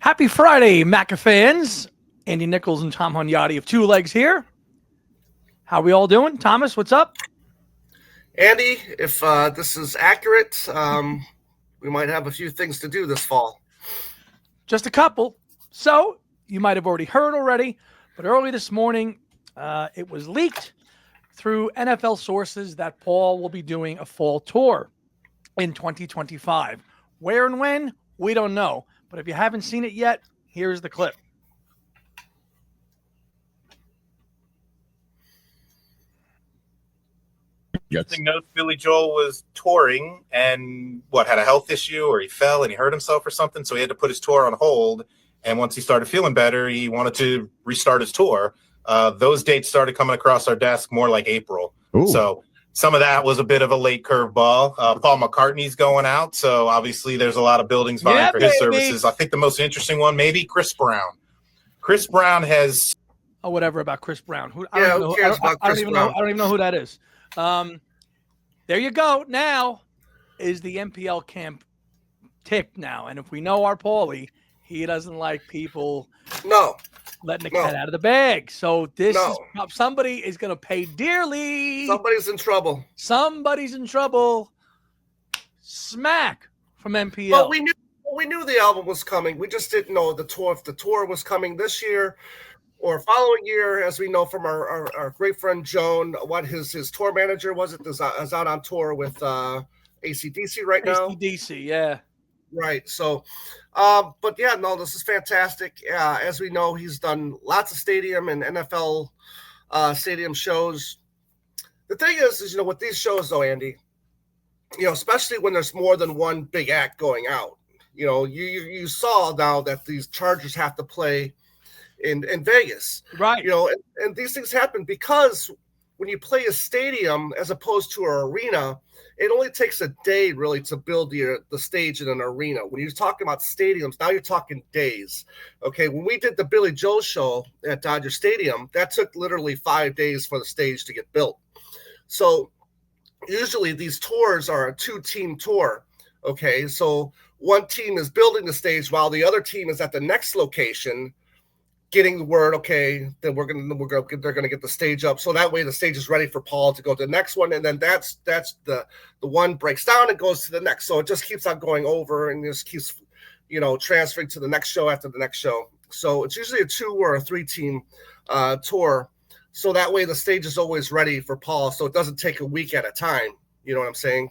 Happy Friday, Maca fans. Andy Nichols and Tom Hunyadi of Two Legs here. How we all doing? Thomas, what's up? Andy, if this is accurate, we might have a few things to do this fall. Just a couple. So, you might have already heard already, but early this morning, it was leaked through NFL sources that Paul will be doing a fall tour in 2025. Where and when, we don't know. But if you haven't seen it yet, here's the clip. Interesting note, Billy Joel was touring and had a health issue, or he fell and he hurt himself or something, so he had to put his tour on hold. And once he started feeling better, he wanted to restart his tour. Those dates started coming across our desk more like April. Ooh. So some of that was a bit of a late curveball. Paul McCartney's going out, so obviously there's a lot of buildings vying for his services. I think the most interesting one, maybe Chris Brown. Chris Brown has... Oh, whatever about Chris Brown. Who cares about Chris Brown? I don't even know who that is. There you go. Now is the MPL camp ticked now. And if we know our Paulie, he doesn't like people letting the cat out of the bag. So this is somebody is going to pay dearly. Somebody's in trouble. Somebody's in trouble. Smack from MPL. Well, we knew the album was coming. We just didn't know if the tour was coming this year or following year, as we know from our great friend Joan, what his tour manager is out on tour with AC/DC right now. AC/DC, yeah. Right. So, but yeah, no, this is fantastic. As we know, he's done lots of stadium and NFL stadium shows. The thing is, with these shows though, Andy, especially when there's more than one big act going out, you saw now that these Chargers have to play in Vegas, right? And these things happen because when you play a stadium as opposed to an arena, it only takes a day really to build the stage in an arena. When you're talking about stadiums, now you're talking days. Okay, when we did the Billy Joel show at Dodger Stadium, that took literally 5 days for the stage to get built. So usually these tours are a 2-team tour. Okay, so one team is building the stage while the other team is at the next location, getting the word, okay, then they're gonna get the stage up, so that way the stage is ready for Paul to go to the next one, and then that's the one breaks down and goes to the next, so it just keeps on going over and just keeps transferring to the next show after the next show. So it's usually a 2 or a 3-team tour, so that way the stage is always ready for Paul, so it doesn't take a week at a time. You know what I'm saying?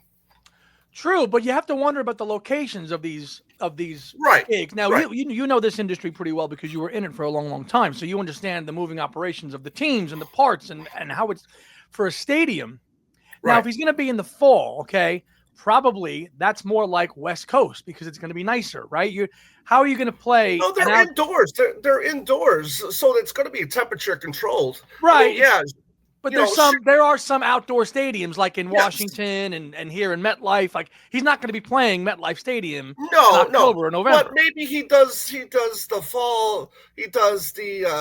True, but you have to wonder about the locations of these gigs. Now, you know this industry pretty well because you were in it for a long, long time. So you understand the moving operations of the teams and the parts and how it's for a stadium. Now, if he's going to be in the fall, okay, probably that's more like West Coast because it's going to be nicer, right? How are you going to play? No, they're indoors. They're indoors, so it's going to be temperature controlled. Right. I mean, yeah. But there are some outdoor stadiums like in Washington and here in MetLife. Like he's not going to be playing MetLife Stadium in October or November. But maybe he does the fall. He does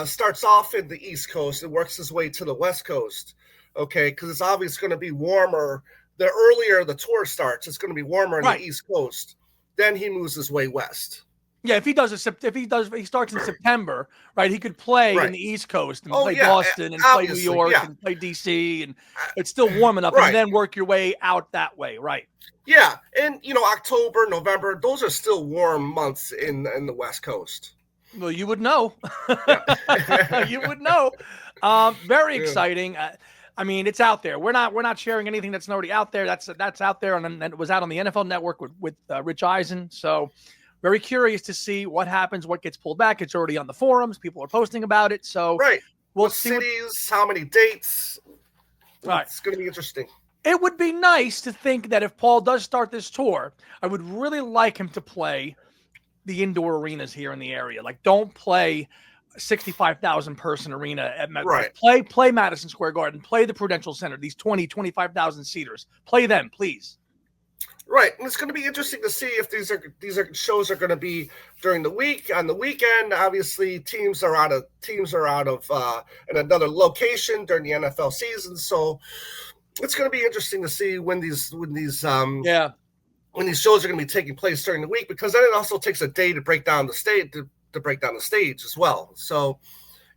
starts off in the East Coast and works his way to the West Coast. Okay, because it's obviously going to be warmer. The earlier the tour starts, it's going to be warmer in the East Coast. Then he moves his way west. Yeah, if he starts in September, right? He could play in the East Coast and play Boston and play New York and play DC, and it's still warm enough, and then work your way out that way, right? Yeah, and October, November, those are still warm months in the West Coast. Well, you would know. You would know. Very exciting. I mean, it's out there. We're not sharing anything that's already out there. That's out there, and it was out on the NFL Network with Rich Eisen. So. Very curious to see what happens, what gets pulled back. It's already on the forums. People are posting about it. So we'll see cities, how many dates. Right. It's going to be interesting. It would be nice to think that if Paul does start this tour, I would really like him to play the indoor arenas here in the area. Like, don't play 65,000 person arena at MetLife. Play Madison Square Garden. Play the Prudential Center. These 25,000 seaters. Play them, please. Right, and it's going to be interesting to see if these shows are going to be during the week. On the weekend, obviously, teams are out of in another location during the NFL season. So it's going to be interesting to see when these shows are going to be taking place during the week, because then it also takes a day to break down the state to to break down the stage as well. So,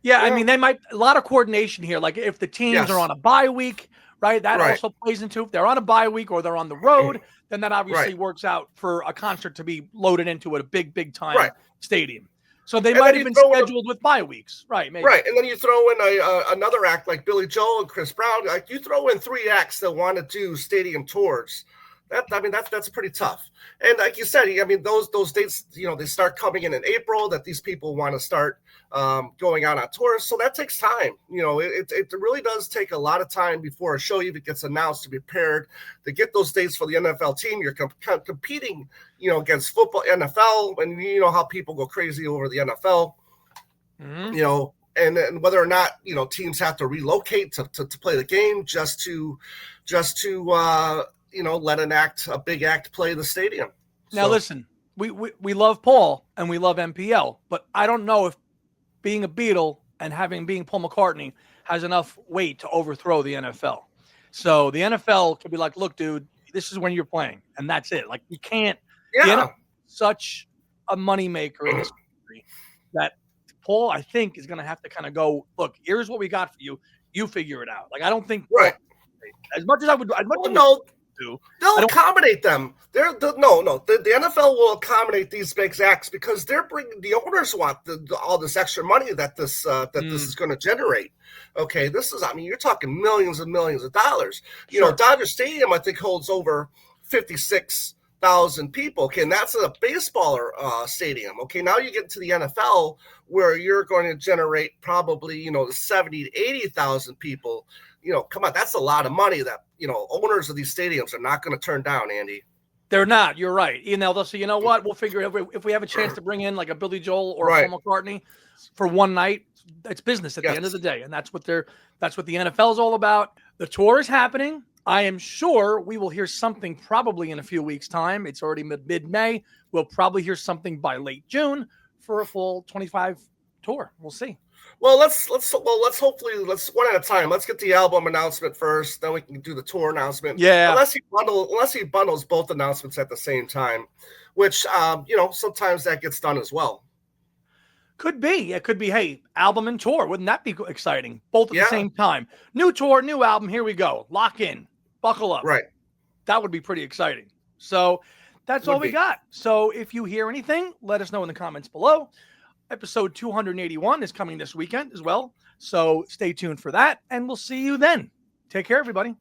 yeah, I mean, they might a lot of coordination here. Like if the teams are on a bye week, right? That also plays into if they're on a bye week or they're on the road, then that obviously works out for a concert to be loaded into a big time stadium. So they might have been scheduled with bye weeks, right? Maybe. Right, and then you throw in another act like Billy Joel and Chris Brown. Like you throw in 3 acts that want to do stadium tours. That's pretty tough. And like you said, I mean those dates, they start coming in April. That these people want to start going on tours, so that takes time. It really does take a lot of time before a show even gets announced to be prepared to get those dates for the NFL team. You're competing, against football, NFL, and you know how people go crazy over the NFL. Mm-hmm. And whether or not teams have to relocate to play the game just to let a big act play the stadium. Now, listen, we love Paul and we love MPL, but I don't know if being a Beatle and being Paul McCartney has enough weight to overthrow the NFL. So the NFL could be like, look, dude, this is when you're playing, and that's it. Like, you can't. Yeah. Such a moneymaker in this country that Paul, I think, is going to have to kind of go, look, here's what we got for you. You figure it out. Like, I don't think as much as I would. They'll accommodate them. The NFL will accommodate these big acts because they're bringing the owners want all this extra money that this is going to generate. Okay, you're talking millions and millions of dollars. Dodger Stadium I think holds over 56,000 people. Okay, and that's a baseball stadium. Okay, now you get to the NFL where you're going to generate probably 70 to 80,000 people. Come on, that's a lot of money that owners of these stadiums are not going to turn down, Andy. They're not. You're right. They'll say, what? We'll figure it if we have a chance to bring in like a Billy Joel or a Paul McCartney for one night. It's business at the end of the day, and that's what the NFL is all about. The tour is happening. I am sure we will hear something probably in a few weeks' time. It's already mid-May. We'll probably hear something by late June for a full 25 tour. We'll see. Well, let's one at a time. Let's get the album announcement first, then we can do the tour announcement. Yeah. Unless he bundles both announcements at the same time, which sometimes that gets done as well. Could be. It could be, hey, album and tour. Wouldn't that be exciting? Both at the same time. New tour, new album. Here we go. Lock in. Buckle up. Right. That would be pretty exciting. So that's all we got. So if you hear anything, let us know in the comments below. Episode 281 is coming this weekend as well. So stay tuned for that, and we'll see you then. Take care, everybody.